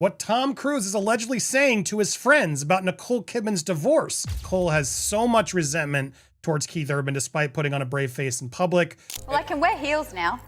what Tom Cruise is allegedly saying to his friends about Nicole Kidman's divorce. Nicole has so much resentment towards Keith Urban despite putting on a brave face in public. Well, I can wear heels now.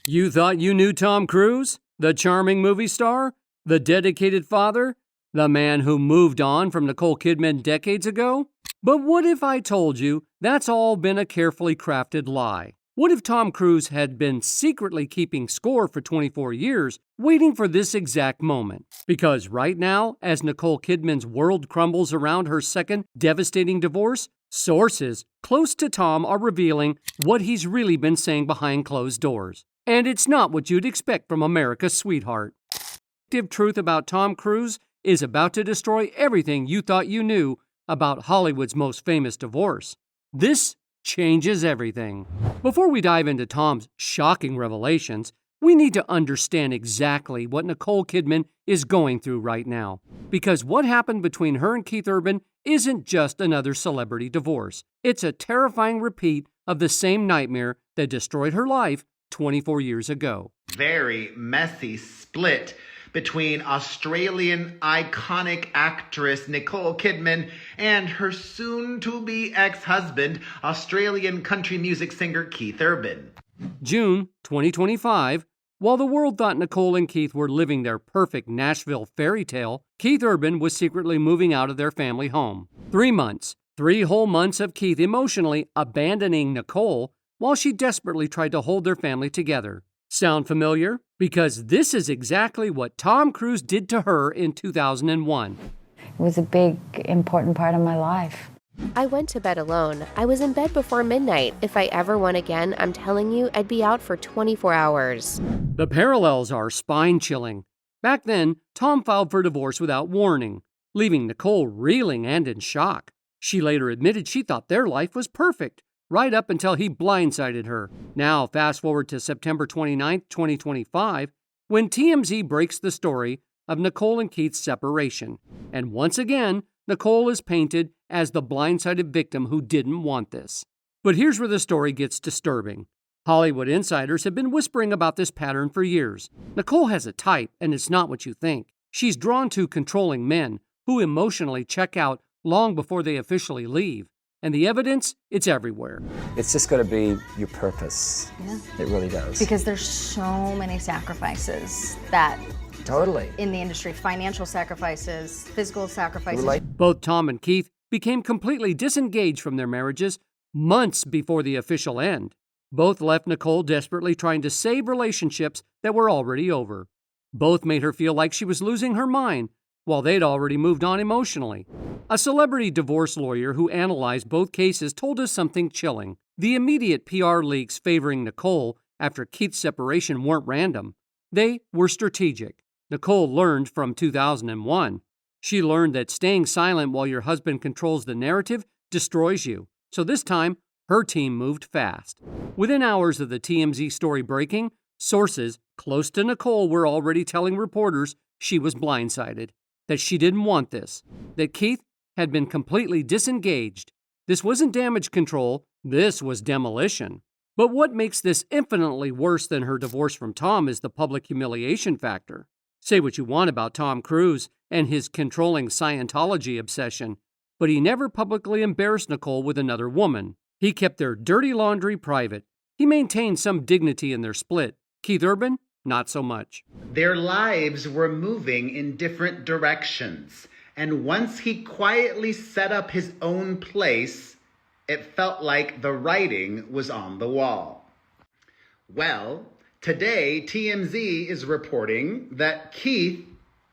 You thought you knew Tom Cruise? The charming movie star? The dedicated father? The man who moved on from Nicole Kidman decades ago? But what if I told you that's all been a carefully crafted lie? What if Tom Cruise had been secretly keeping score for 24 years, waiting for this exact moment? Because right now, as Nicole Kidman's world crumbles around her second devastating divorce, sources close to Tom are revealing what he's really been saying behind closed doors. And it's not what you'd expect from America's sweetheart. The truth about Tom Cruise is about to destroy everything you thought you knew about Hollywood's most famous divorce. This changes everything. Before we dive into Tom's shocking revelations, we need to understand exactly what Nicole Kidman is going through right now. Because what happened between her and Keith Urban isn't just another celebrity divorce. It's a terrifying repeat of the same nightmare that destroyed her life 24 years ago. Very messy split between Australian iconic actress Nicole Kidman and her soon-to-be ex-husband, Australian country music singer Keith Urban. June 2025, while the world thought Nicole and Keith were living their perfect Nashville fairy tale, Keith Urban was secretly moving out of their family home. 3 months, 3 whole months of Keith emotionally abandoning Nicole while she desperately tried to hold their family together. Sound familiar? Because this is exactly what Tom Cruise did to her in 2001. It was a big, important part of my life. I went to bed alone. I was in bed before midnight. If I ever won again, I'm telling you, I'd be out for 24 hours. The parallels are spine-chilling. Back then, Tom filed for divorce without warning, leaving Nicole reeling and in shock. She later admitted she thought their life was perfect, right up until he blindsided her. Now, fast forward to September 29, 2025, when TMZ breaks the story of Nicole and Keith's separation. And once again, Nicole is painted as the blindsided victim who didn't want this. But here's where the story gets disturbing. Hollywood insiders have been whispering about this pattern for years. Nicole has a type, and it's not what you think. She's drawn to controlling men who emotionally check out long before they officially leave. And the evidence, it's everywhere. It's just got to be your purpose. Yeah. It really does. Because there's so many sacrifices that Totally. in the industry, financial sacrifices, physical sacrifices. Both Tom and Keith became completely disengaged from their marriages months before the official end. Both left Nicole desperately trying to save relationships that were already over. Both made her feel like she was losing her mind, while they'd already moved on emotionally. A celebrity divorce lawyer who analyzed both cases told us something chilling. The immediate PR leaks favoring Nicole after Keith's separation weren't random. They were strategic. Nicole learned from 2001. She learned that staying silent while your husband controls the narrative destroys you. So this time, her team moved fast. Within hours of the TMZ story breaking, sources close to Nicole were already telling reporters she was blindsided, that she didn't want this, that Keith had been completely disengaged. This wasn't damage control, this was demolition. But what makes this infinitely worse than her divorce from Tom is the public humiliation factor. Say what you want about Tom Cruise and his controlling Scientology obsession, but he never publicly embarrassed Nicole with another woman. He kept their dirty laundry private. He maintained some dignity in their split. Keith Urban, not so much. Their lives were moving in different directions, and once he quietly set up his own place, it felt like the writing was on the wall. Well, today TMZ is reporting that Keith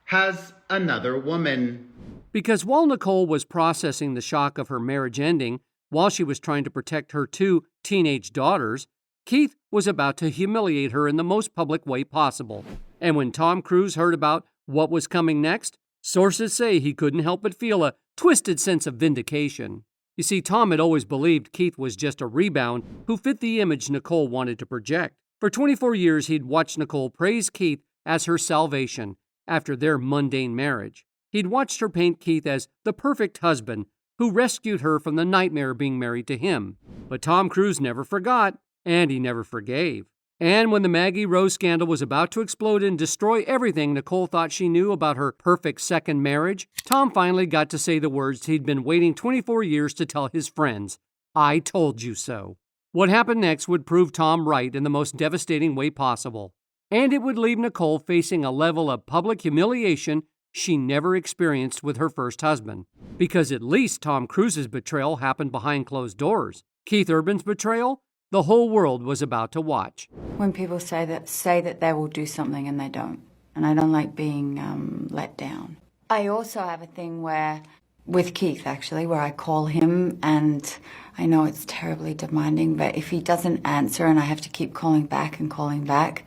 has another woman. Because while Nicole was processing the shock of her marriage ending, while she was trying to protect her 2 teenage daughters, Keith was about to humiliate her in the most public way possible. And when Tom Cruise heard about what was coming next, sources say he couldn't help but feel a twisted sense of vindication. You see, Tom had always believed Keith was just a rebound who fit the image Nicole wanted to project. For 24 years, he'd watched Nicole praise Keith as her salvation after their mundane marriage. He'd watched her paint Keith as the perfect husband who rescued her from the nightmare of being married to him. But Tom Cruise never forgot, and he never forgave. And when the Maggie Rose scandal was about to explode and destroy everything Nicole thought she knew about her perfect second marriage, Tom finally got to say the words he'd been waiting 24 years to tell his friends, "I told you so." What happened next would prove Tom right in the most devastating way possible. And it would leave Nicole facing a level of public humiliation she never experienced with her first husband. Because at least Tom Cruise's betrayal happened behind closed doors. Keith Urban's betrayal, the whole world was about to watch. When people say that they will do something and they don't, and I don't like being let down. I also have a thing with Keith actually, where I call him, and I know it's terribly demanding, but if he doesn't answer and I have to keep calling back,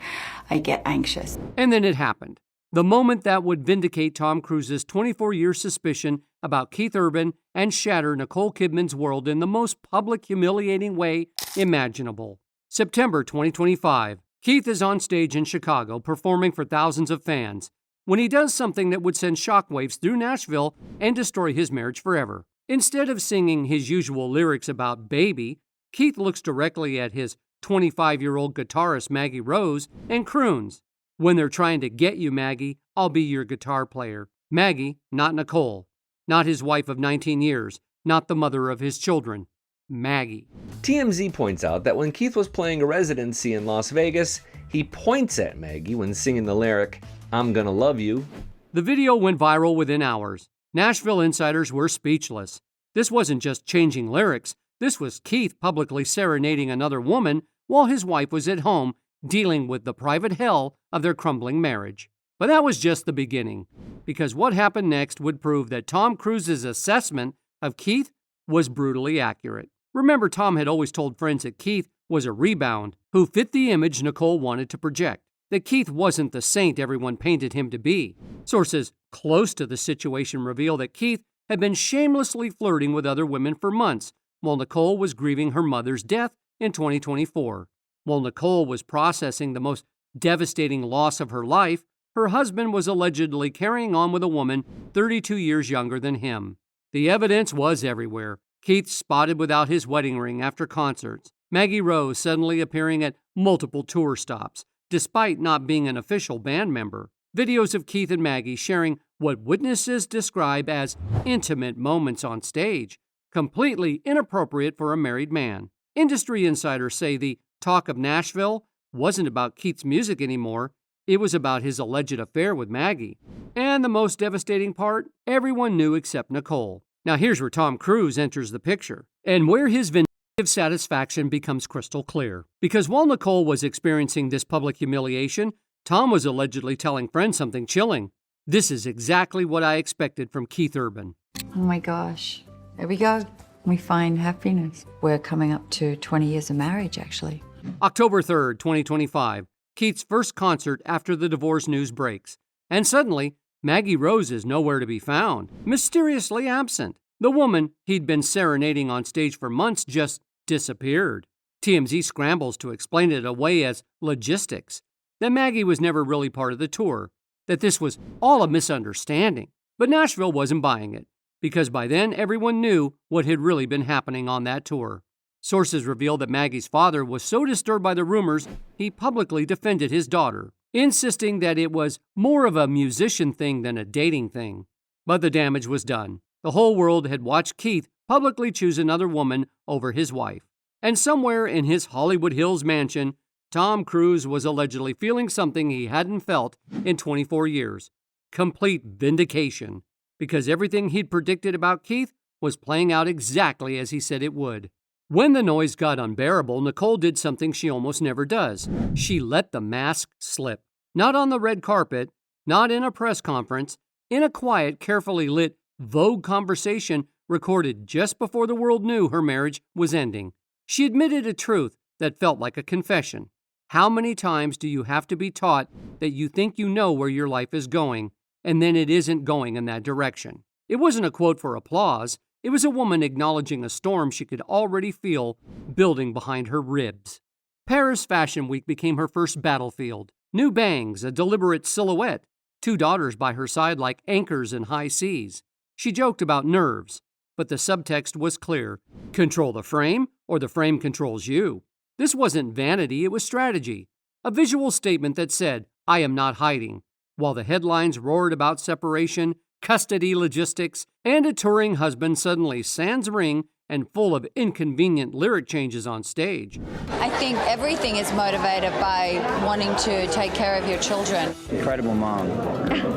I get anxious. And then it happened. The moment that would vindicate Tom Cruise's 24-year suspicion about Keith Urban and shatter Nicole Kidman's world in the most public, humiliating way imaginable. September 2025. Keith is on stage in Chicago performing for thousands of fans when he does something that would send shockwaves through Nashville and destroy his marriage forever. Instead of singing his usual lyrics about baby, Keith looks directly at his 25-year-old guitarist Maggie Rose and croons, "When they're trying to get you, Maggie, I'll be your guitar player." Maggie, not Nicole. Not his wife of 19 years. Not the mother of his children. Maggie. TMZ points out that when Keith was playing a residency in Las Vegas, he points at Maggie when singing the lyric, "I'm gonna love you." The video went viral within hours. Nashville insiders were speechless. This wasn't just changing lyrics. This was Keith publicly serenading another woman while his wife was at home dealing with the private hell of their crumbling marriage. But that was just the beginning, because what happened next would prove that Tom Cruise's assessment of Keith was brutally accurate. Remember, Tom had always told friends that Keith was a rebound who fit the image Nicole wanted to project, that Keith wasn't the saint everyone painted him to be. Sources close to the situation reveal that Keith had been shamelessly flirting with other women for months, while Nicole was grieving her mother's death in 2024. While Nicole was processing the most devastating loss of her life, her husband was allegedly carrying on with a woman 32 years younger than him. The evidence was everywhere. Keith spotted without his wedding ring after concerts. Maggie Rose suddenly appearing at multiple tour stops, despite not being an official band member. Videos of Keith and Maggie sharing what witnesses describe as intimate moments on stage, completely inappropriate for a married man. Industry insiders say the talk of Nashville wasn't about Keith's music anymore. It was about his alleged affair with Maggie. And the most devastating part, everyone knew except Nicole. Now here's where Tom Cruise enters the picture, and where his vindictive satisfaction becomes crystal clear. Because while Nicole was experiencing this public humiliation, Tom was allegedly telling friends something chilling. "This is exactly what I expected from Keith Urban." Oh my gosh. There we go. We find happiness. We're coming up to 20 years of marriage, actually. October 3rd, 2025. Keith's first concert after the divorce news breaks. And suddenly, Maggie Rose is nowhere to be found, mysteriously absent. The woman he'd been serenading on stage for months just disappeared. TMZ scrambles to explain it away as logistics, that Maggie was never really part of the tour, that this was all a misunderstanding. But Nashville wasn't buying it, because by then everyone knew what had really been happening on that tour. Sources reveal that Maggie's father was so disturbed by the rumors, he publicly defended his daughter, insisting that it was more of a musician thing than a dating thing. But the damage was done. The whole world had watched Keith publicly choose another woman over his wife. And somewhere in his Hollywood Hills mansion, Tom Cruise was allegedly feeling something he hadn't felt in 24 years. Complete vindication. Because everything he'd predicted about Keith was playing out exactly as he said it would. When the noise got unbearable, Nicole did something she almost never does. She let the mask slip. Not on the red carpet, not in a press conference, in a quiet, carefully lit Vogue conversation recorded just before the world knew her marriage was ending. She admitted a truth that felt like a confession. How many times do you have to be taught that you think you know where your life is going, and then it isn't going in that direction? It wasn't a quote for applause. It was a woman acknowledging a storm she could already feel building behind her ribs. Paris Fashion Week became her first battlefield. New bangs, a deliberate silhouette, 2 daughters by her side like anchors in high seas. She joked about nerves, but the subtext was clear. Control the frame, or the frame controls you. This wasn't vanity, it was strategy. A visual statement that said, I am not hiding, while the headlines roared about separation, custody logistics, and a touring husband suddenly sans ring and full of inconvenient lyric changes on stage. I think everything is motivated by wanting to take care of your children. Incredible mom,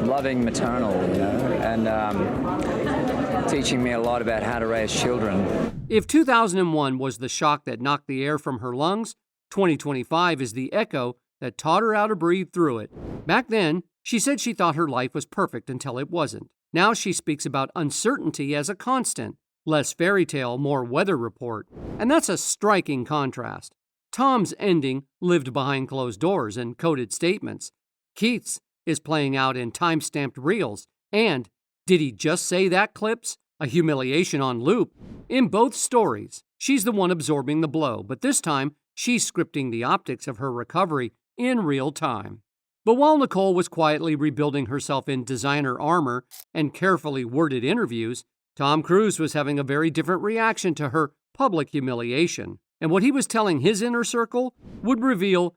loving maternal, and teaching me a lot about how to raise children. If 2001 was the shock that knocked the air from her lungs, 2025 is the echo that taught her how to breathe through it. Back then, she said she thought her life was perfect until it wasn't. Now she speaks about uncertainty as a constant. Less fairy tale, more weather report. And that's a striking contrast. Tom's ending lived behind closed doors and coded statements. Keith's is playing out in time-stamped reels. And did he just say that clips? A humiliation on loop. In both stories, she's the one absorbing the blow, but this time, she's scripting the optics of her recovery in real time. But while Nicole was quietly rebuilding herself in designer armor and carefully worded interviews, Tom Cruise was having a very different reaction to her public humiliation, and what he was telling his inner circle would reveal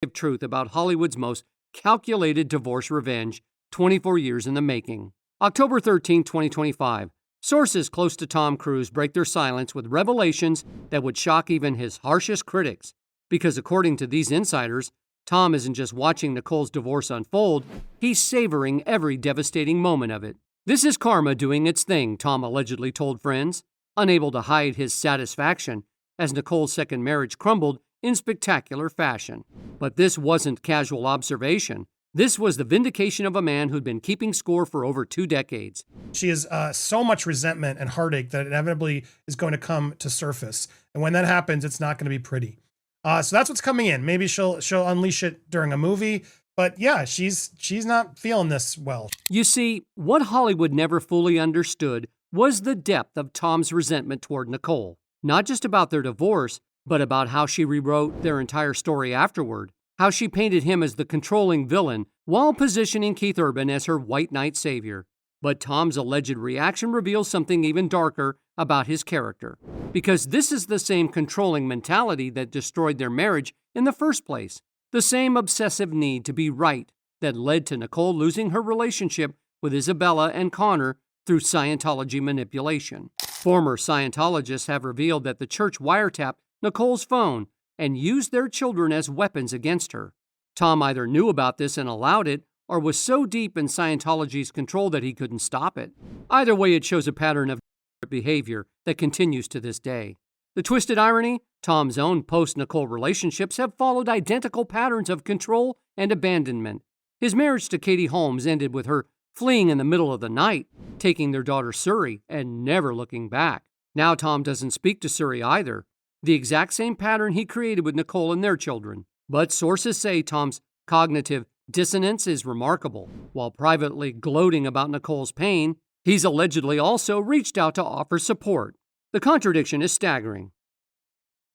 the truth about Hollywood's most calculated divorce revenge, 24 years in the making. October 13, 2025. Sources close to Tom Cruise break their silence with revelations that would shock even his harshest critics, because according to these insiders, Tom isn't just watching Nicole's divorce unfold, he's savoring every devastating moment of it. This is karma doing its thing, Tom allegedly told friends, unable to hide his satisfaction as Nicole's second marriage crumbled in spectacular fashion. But this wasn't casual observation. This was the vindication of a man who'd been keeping score for over 2 decades. She has so much resentment and heartache that inevitably is going to come to surface. And when that happens, it's not going to be pretty. So that's what's coming in. Maybe she'll unleash it during a movie. But yeah, she's not feeling this well. You see, what Hollywood never fully understood was the depth of Tom's resentment toward Nicole. Not just about their divorce, but about how she rewrote their entire story afterward. How she painted him as the controlling villain while positioning Keith Urban as her white knight savior. But Tom's alleged reaction reveals something even darker about his character. Because this is the same controlling mentality that destroyed their marriage in the first place. The same obsessive need to be right that led to Nicole losing her relationship with Isabella and Connor through Scientology manipulation. Former Scientologists have revealed that the church wiretapped Nicole's phone and used their children as weapons against her. Tom either knew about this and allowed it, or was so deep in Scientology's control that he couldn't stop it. Either way, it shows a pattern of behavior that continues to this day. The twisted irony? Tom's own post-Nicole relationships have followed identical patterns of control and abandonment. His marriage to Katie Holmes ended with her fleeing in the middle of the night, taking their daughter Suri, and never looking back. Now Tom doesn't speak to Suri either, the exact same pattern he created with Nicole and their children. But sources say Tom's cognitive dissonance is remarkable. While privately gloating about Nicole's pain, he's allegedly also reached out to offer support. The contradiction is staggering.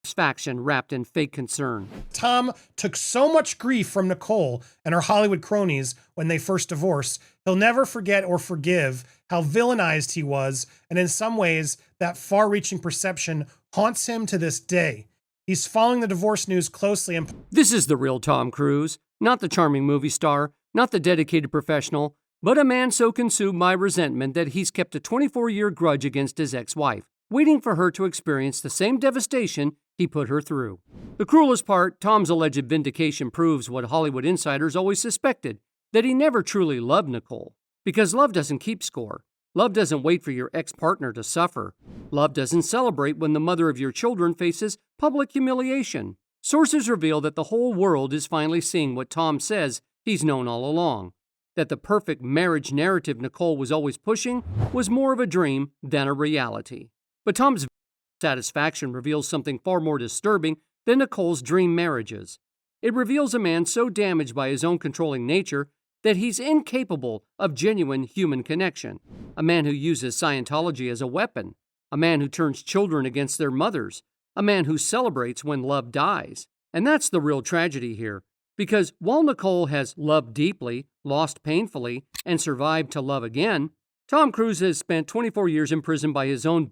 Satisfaction wrapped in fake concern. Tom took so much grief from Nicole and her Hollywood cronies when they first divorced, he'll never forget or forgive how villainized he was, and in some ways, that far-reaching perception haunts him to this day. He's following the divorce news closely and... This is the real Tom Cruise, not the charming movie star, not the dedicated professional, but a man so consumed by resentment that he's kept a 24-year grudge against his ex-wife, waiting for her to experience the same devastation he put her through. The cruelest part, Tom's alleged vindication proves what Hollywood insiders always suspected, that he never truly loved Nicole. Because love doesn't keep score. Love doesn't wait for your ex-partner to suffer. Love doesn't celebrate when the mother of your children faces public humiliation. Sources reveal that the whole world is finally seeing what Tom says he's known all along. That the perfect marriage narrative Nicole was always pushing was more of a dream than a reality. But Tom's satisfaction reveals something far more disturbing than Nicole's dream marriages. It reveals a man so damaged by his own controlling nature that he's incapable of genuine human connection. A man who uses Scientology as a weapon. A man who turns children against their mothers. A man who celebrates when love dies. And that's the real tragedy here. Because while Nicole has loved deeply, lost painfully, and survived to love again, Tom Cruise has spent 24 years in prison by his own,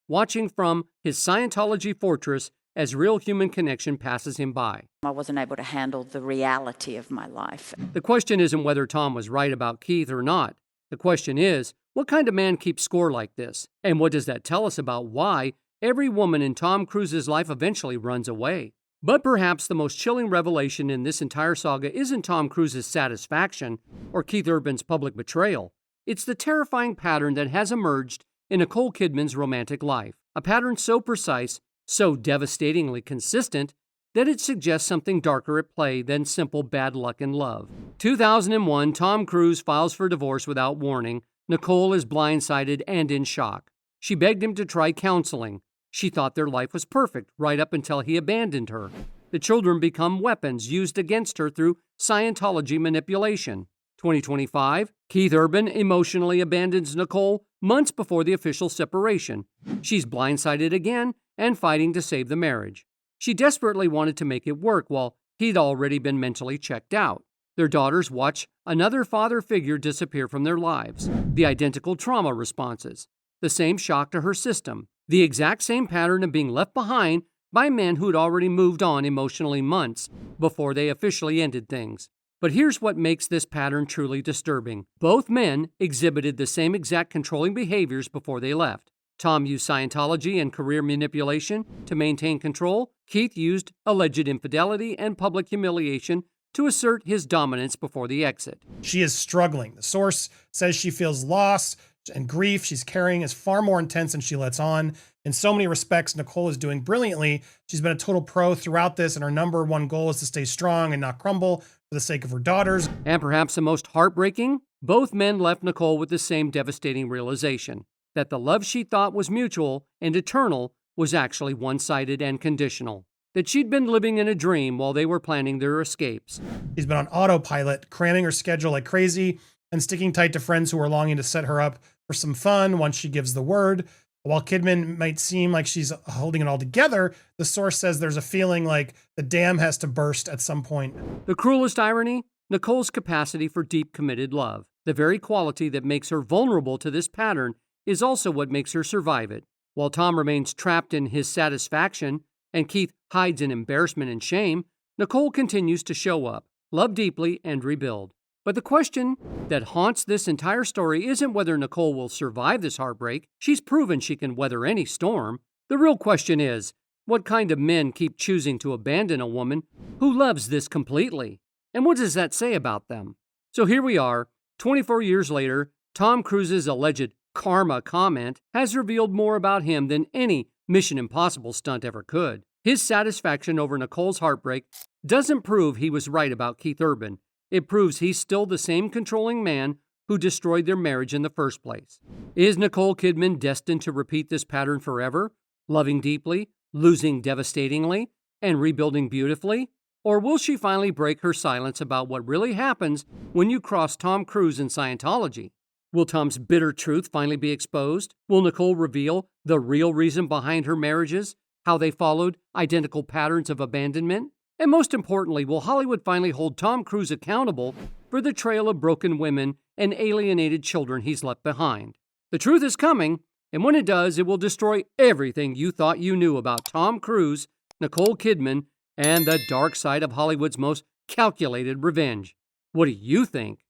watching from his Scientology fortress as real human connection passes him by. I wasn't able to handle the reality of my life. The question isn't whether Tom was right about Keith or not. The question is, what kind of man keeps score like this? And what does that tell us about why every woman in Tom Cruise's life eventually runs away? But perhaps the most chilling revelation in this entire saga isn't Tom Cruise's satisfaction or Keith Urban's public betrayal. It's the terrifying pattern that has emerged in Nicole Kidman's romantic life. A pattern so precise, so devastatingly consistent, that it suggests something darker at play than simple bad luck in love. 2001, Tom Cruise files for divorce without warning. Nicole is blindsided and in shock. She begged him to try counseling. She thought their life was perfect right up until he abandoned her. The children become weapons used against her through Scientology manipulation. 2025, Keith Urban emotionally abandons Nicole months before the official separation. She's blindsided again and fighting to save the marriage. She desperately wanted to make it work while he'd already been mentally checked out. Their daughters watch another father figure disappear from their lives. The identical trauma responses. The same shock to her system. The exact same pattern of being left behind by men who'd already moved on emotionally months before they officially ended things. But here's what makes this pattern truly disturbing. Both men exhibited the same exact controlling behaviors before they left. Tom used Scientology and career manipulation to maintain control. Keith used alleged infidelity and public humiliation to assert his dominance before the exit. She is struggling. The source says she feels loss and grief she's carrying is far more intense than she lets on. In so many respects, Nicole is doing brilliantly. She's been a total pro throughout this, and her number one goal is to stay strong and not crumble for the sake of her daughters. And perhaps the most heartbreaking, both men left Nicole with the same devastating realization, that the love she thought was mutual and eternal was actually one-sided and conditional. That she'd been living in a dream while they were planning their escapes. She's been on autopilot, cramming her schedule like crazy and sticking tight to friends who are longing to set her up for some fun once she gives the word. While Kidman might seem like she's holding it all together, the source says there's a feeling like the dam has to burst at some point. The cruelest irony? Nicole's capacity for deep, committed love. The very quality that makes her vulnerable to this pattern is also what makes her survive it. While Tom remains trapped in his satisfaction and Keith hides in embarrassment and shame, Nicole continues to show up, love deeply, and rebuild. But the question that haunts this entire story isn't whether Nicole will survive this heartbreak. She's proven she can weather any storm. The real question is, what kind of men keep choosing to abandon a woman who loves this completely? And what does that say about them? So here we are, 24 years later, Tom Cruise's alleged karma comment has revealed more about him than any Mission Impossible stunt ever could. His satisfaction over Nicole's heartbreak doesn't prove he was right about Keith Urban. It proves he's still the same controlling man who destroyed their marriage in the first place. Is Nicole Kidman destined to repeat this pattern forever, loving deeply, losing devastatingly, and rebuilding beautifully? Or will she finally break her silence about what really happens when you cross Tom Cruise in Scientology? Will Tom's bitter truth finally be exposed? Will Nicole reveal the real reason behind her marriages, how they followed identical patterns of abandonment? And most importantly, will Hollywood finally hold Tom Cruise accountable for the trail of broken women and alienated children he's left behind? The truth is coming, and when it does, it will destroy everything you thought you knew about Tom Cruise, Nicole Kidman, and the dark side of Hollywood's most calculated revenge. What do you think?